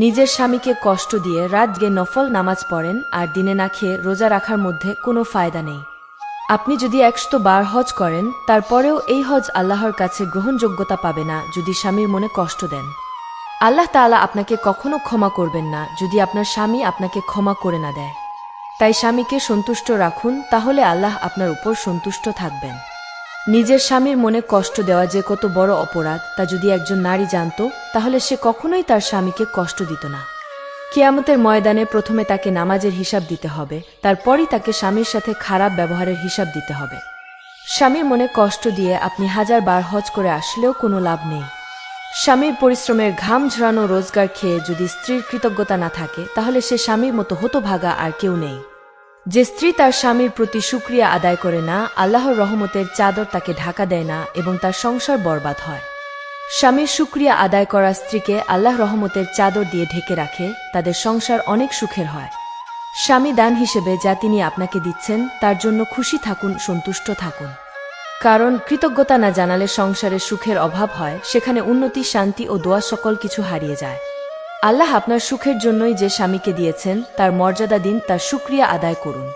নিজের স্বামীকে কষ্ট দিয়ে রাত জেগে নফল নামাজ পড়েন আর দিনে না খেয়ে রোজা রাখার মধ্যে কোনো ফায়দা নেই। আপনি যদি 100 বার হজ করেন, তারপরেও এই হজ আল্লাহর কাছে গ্রহণযোগ্যতা পাবে না যদি স্বামীর মনে কষ্ট দেন। আল্লাহ তাআলা আপনাকে কখনো ক্ষমা করবেন না যদি আপনার স্বামী আপনাকে ক্ষমা করে না দেয়। তাই স্বামীকে সন্তুষ্ট রাখুন, তাহলে আল্লাহ আপনার উপর সন্তুষ্ট থাকবেন। নিজের স্বামীর মনে কষ্ট দেওয়া যে কত বড় অপরাধ তা যদি একজন নারী জানত, তাহলে সে কখনোই তার স্বামীকে কষ্ট দিত না। কিয়ামতের ময়দানে প্রথমে তাকে নামাজের হিসাব দিতে হবে, তারপরই তাকে স্বামীর সাথে খারাপ ব্যবহারের হিসাব দিতে হবে। স্বামীর মনে কষ্ট দিয়ে আপনি 1000 বার হজ করে আসলেও কোনো লাভ নেই। স্বামীর পরিশ্রমের ঘাম ঝরানো রোজগার খেয়ে যদি স্ত্রীর কৃতজ্ঞতা না থাকে, তাহলে সে স্বামীর মতো হতভাগা আর কেউ নেই। যে স্ত্রী তার স্বামীর প্রতি শুকরিয়া আদায় করে না, আল্লাহর রহমতের চাদর তাকে ঢাকা দেয় না এবং তার সংসার বরবাদ হয়। স্বামীর শুকরিয়া আদায় করা স্ত্রীকে আল্লাহ রহমতের চাদর দিয়ে ঢেকে রাখে, তাদের সংসার অনেক সুখের হয়। স্বামী দান হিসেবে যা তিনি আপনাকে দিচ্ছেন তার জন্য খুশি থাকুন, সন্তুষ্ট থাকুন। কারণ কৃতজ্ঞতা না জানালে সংসারে সুখের অভাব হয়, সেখানে উন্নতি, শান্তি ও দোয়া সকল কিছু হারিয়ে যায়। আল্লাহ আপনার সুখের জন্যই যে স্বামীকে দিয়েছেন তার মর্যাদা দিন, তার শুকরিয়া আদায় করুন।